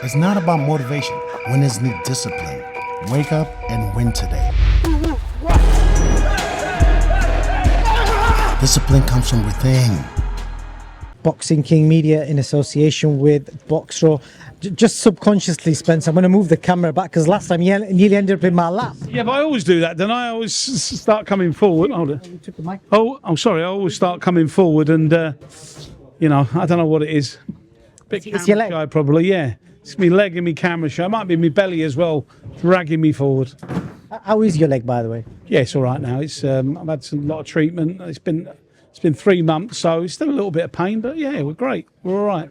It's not about motivation. Winners need discipline. Wake up and win today. Discipline comes from within. Boxing King Media in association with Boxro. Just subconsciously, Spence, I'm going to move the camera back because last time you nearly ended up in my lap. Yeah, but I always do that, don't I? I always start coming forward. Hold on. You took the mic. Oh, I'm sorry. I always start coming forward and, you know, I don't know what it is. Bit It's your leg. camera shy, probably, yeah. It's my leg and my camera shy. It might be my belly as well, dragging me forward. How is your leg, by the way? Yeah, it's all right now. It's I've had a lot of treatment. It's been 3 months, so it's still a little bit of pain, but yeah, we're great. We're all right.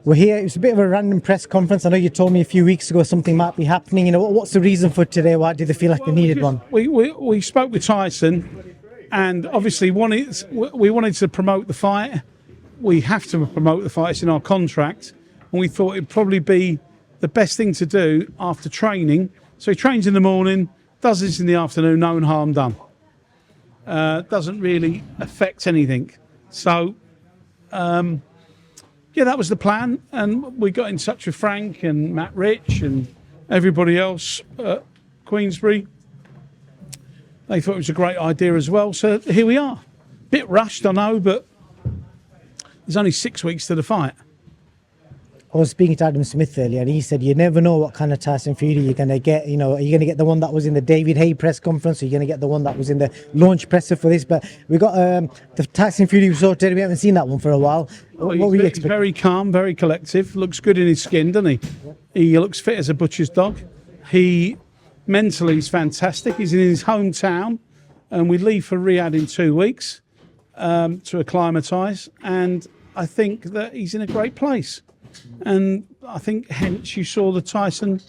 We're here. It was a bit of a random press conference. I know you told me a few weeks ago something might be happening. You know, what's the reason for today? Why did they feel like they needed one? We spoke with Tyson, and obviously we wanted to promote the fight. We have to promote the fight. It's in our contract, and we thought it'd probably be the best thing to do after training. So he trains in the morning, does this in the afternoon, no harm done. Doesn't really affect anything. So, yeah, that was the plan. And we got in touch with Frank and Matt Rich and everybody else at Queensbury. They thought it was a great idea as well. So here we are. Bit rushed, I know, but there's only 6 weeks to the fight. I was speaking to Adam Smith earlier, and he said you never know what kind of Tyson Fury you're going to get. You know, are you going to get the one that was in the David Haye press conference? Or are you going to get the one that was in the launch presser for this? But we got the Tyson Fury we saw today. We haven't seen that one for a while. What were you He's expecting? very calm, very collective. Looks good in his skin, doesn't he? He looks fit as a butcher's dog. He mentally is fantastic. He's in his hometown, and we leave for Riyadh in 2 weeks to acclimatise. And I think that he's in a great place. And I think hence you saw the Tyson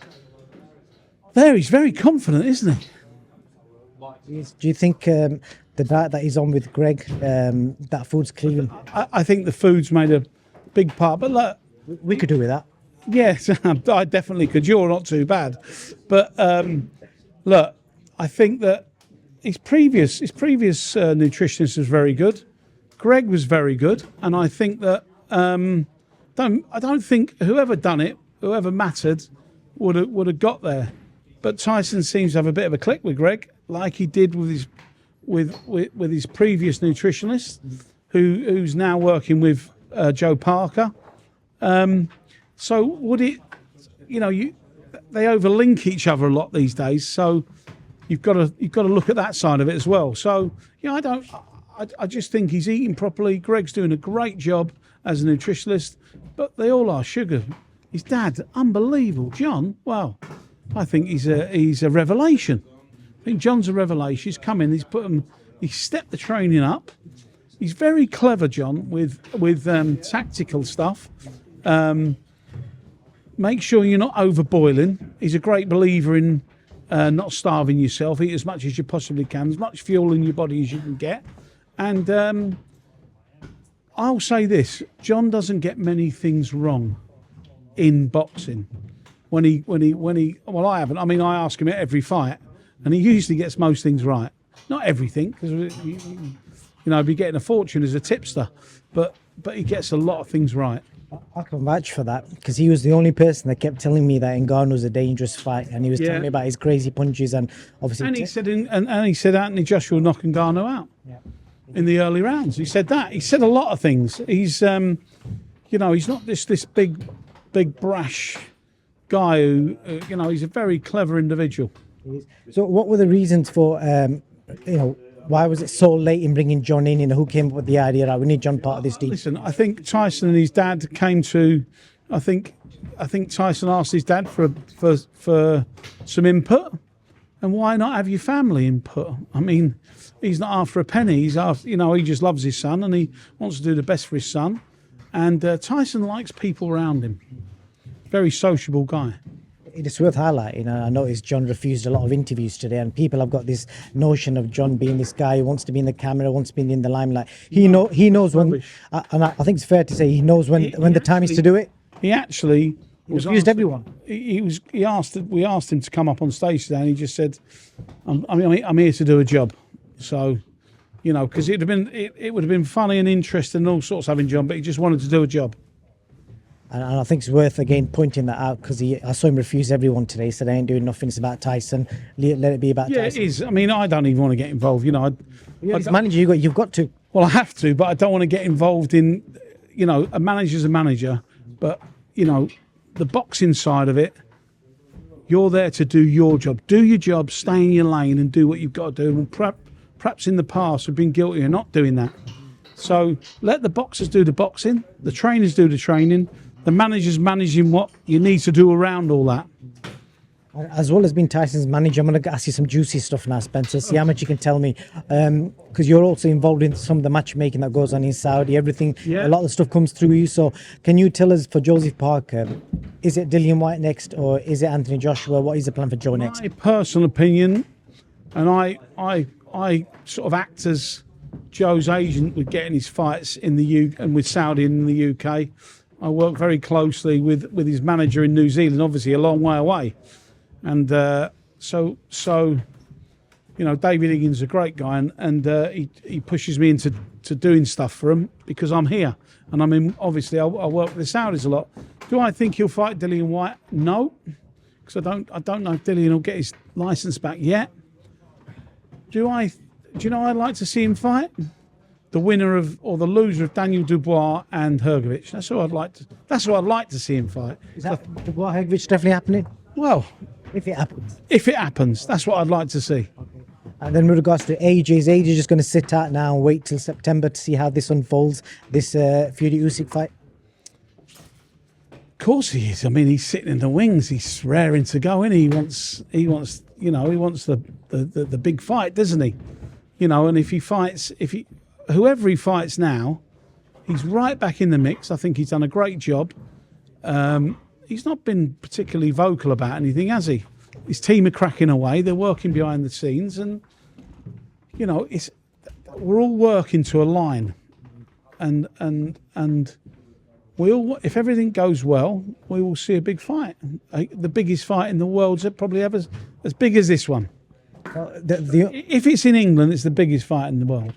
there. He's very confident, isn't he? Do you think the diet that he's on with Greg, that food's clean? I think the food's made a big part. But look, We could do with that. yes, I definitely could. You're not too bad. But look, I think that his previous nutritionist was very good. Greg was very good. And I think that I don't think whoever done it, whoever mattered, would have got there. But Tyson seems to have a bit of a click with Greg, like he did with his previous nutritionist, who's now working with Joe Parker. So would it, you know, they overlink each other a lot these days. So you've got to look at that side of it as well. So yeah, I just think he's eating properly. Greg's doing a great job as a nutritionist, but they all are. Sugar, his dad, unbelievable. John, well, I think he's a revelation. I think John's a revelation. He's come in, he's stepped the training up. He's very clever, John, with tactical stuff. Make sure you're not overboiling. He's a great believer in not starving yourself. Eat as much as you possibly can, as much fuel in your body as you can get. And I'll say this: John doesn't get many things wrong in boxing. When he, well, I haven't. I mean, I ask him at every fight, and he usually gets most things right. Not everything, because you know, he'd be getting a fortune as a tipster, but he gets a lot of things right. I can vouch for that because he was the only person that kept telling me that Ngannou was a dangerous fight, and he was telling me about his crazy punches and obviously. And he said Anthony Joshua will knock Ngannou out. Yeah. In the early rounds, he said that. He said a lot of things. He's, you know, he's not this big brash guy who, you know, he's a very clever individual. So, what were the reasons for, you know, why was it so late in bringing John in? You know, who came up with the idea that we need John part of this deal? Listen, I think Tyson and his dad came to. I think Tyson asked his dad for some input, and why not have your family input? I mean, he's not after a penny. He's after, you know, he just loves his son and he wants to do the best for his son. And Tyson likes people around him. Very sociable guy. It's worth highlighting. I noticed John refused a lot of interviews today, and people have got this notion of John being this guy who wants to be in the camera, wants to be in the limelight. He knows when, and I think it's fair to say he knows when the time is to do it. He actually refused everyone. We asked him to come up on stage today, and he just said, "I'm here to do a job." So, you know, because it would have been funny and interesting and all sorts having John, but he just wanted to do a job. And I think it's worth again pointing that out because I saw him refuse everyone today. He said, "I ain't doing nothing. It's about Tyson. Let it be about Yeah, Tyson." it is. I mean, I don't even want to get involved. You know, As manager, you've got to. well, I have to, but I don't want to get involved in. You know, a manager's a manager, but you know, the boxing side of it. You're there to do your job. Do your job. Stay in your lane and do what you've got to do. And perhaps in the past, we've been guilty of not doing that. So let the boxers do the boxing. The trainers do the training. The manager's managing what you need to do around all that. As well as being Tyson's manager, I'm going to ask you some juicy stuff now, Spencer. See how much you can tell me, because you're also involved in some of the matchmaking that goes on in Saudi. Everything, Yeah. a lot of the stuff comes through you. So, can you tell us for Joseph Parker, is it Dillian White next, or is it Anthony Joshua? What is the plan for Joe next? My personal opinion, and I sort of act as Joe's agent with getting his fights in the and with Saudi in the UK. I work very closely with his manager in New Zealand, obviously a long way away. And so you know, David Higgins is a great guy, and he pushes me into doing stuff for him because I'm here, and I mean, obviously I work with the Saudis a lot. Do I think he'll fight Dillian White? No, because I don't know if Dillian will get his license back yet. Do you know I'd like to see him fight? The winner of or the loser of Daniel Dubois and Hrgovic. That's what I'd like to see him fight. Is that Dubois Hrgovic definitely happening? Well, If it happens. if it happens, that's what I'd like to see. And then with regards to AJ, is AJ just going to sit out now and wait till September to see how this unfolds, this Fury Usyk fight? Of course he is. I mean, he's sitting in the wings. He's raring to go, and he wants the big fight, doesn't he? You know, and whoever he fights now, he's right back in the mix. I think he's done a great job. He's not been particularly vocal about anything, has he? His team are cracking away. They're working behind the scenes, and you know, we're all working to a line, and we all, if everything goes well, we will see a big fight, the biggest fight in the world, probably ever as big as this one. If it's in England, it's the biggest fight in the world.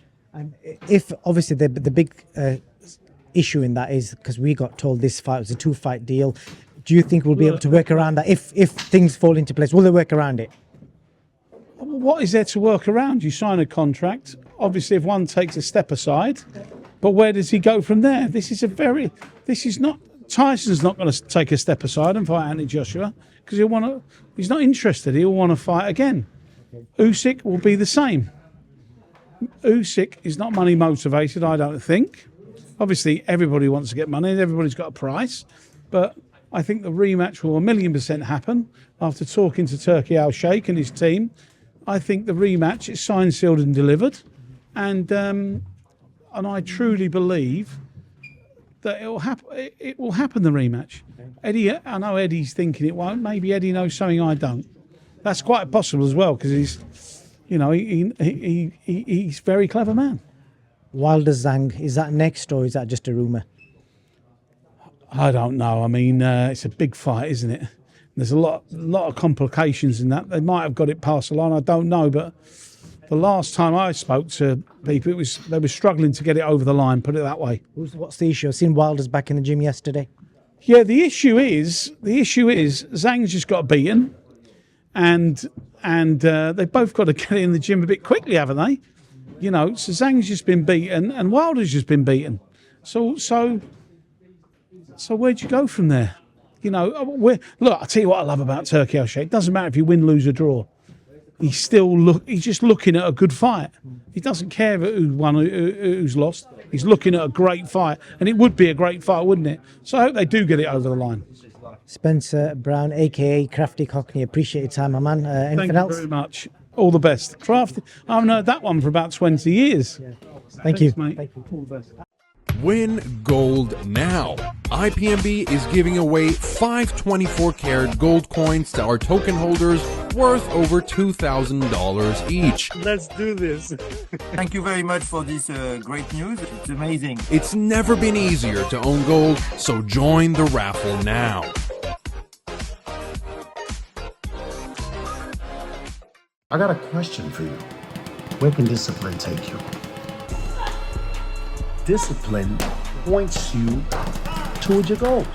If obviously the big issue in that is because we got told this fight was a 2-fight deal. Do you think we'll be able to work around that if things fall into place? Will they work around it? What is there to work around? You sign a contract. Obviously, if one takes a step aside, but where does he go from there? Tyson's not going to take a step aside and fight Anthony Joshua because he's not interested. He'll want to fight again. Usyk will be the same. Usyk is not money motivated, I don't think. Obviously, everybody wants to get money. Everybody's got a price. But I think the rematch will 1,000,000% happen after talking to Turki Al-Sheikh and his team. I think the rematch is signed, sealed and delivered. And I truly believe that it will happen, the rematch. Eddie, I know Eddie's thinking it won't. Maybe Eddie knows something I don't. That's quite possible as well because he's a very clever man. Wilder Zhang, is that next or is that just a rumour? I don't know. I mean, it's a big fight, isn't it? There's a lot of complications in that. They might have got it past the line. I don't know, but the last time I spoke to people, they were struggling to get it over the line. Put it that way. What's the issue? I've seen Wilder's back in the gym yesterday. Yeah, the issue is Zhang's just got beaten, and they've both got to get in the gym a bit quickly, haven't they? You know, so Zhang's just been beaten and Wilder's just been beaten. So where'd you go from there? You know, look, I'll tell you what I love about Turki Al-Sheikh. It doesn't matter if you win, lose or draw. He's just looking at a good fight. He doesn't care who won, who's lost. He's looking at a great fight. And it would be a great fight, wouldn't it? So I hope they do get it over the line. Spencer Brown, a.k.a. Crafty Cockney. Appreciate your time, my man. Anything else? Thank you very much. All the best. Crafty. I haven't heard that one for about 20 years. Yeah. Thank you. Mate. Thank you. All the best. Win gold now. IPMB is giving away 5 24-karat gold coins to our token holders worth over $2,000 each. Let's do this. Thank you very much for this great news. It's amazing. It's never been easier to own gold, so join the raffle now. I got a question for you. Where can discipline take you? Discipline points you towards your goals.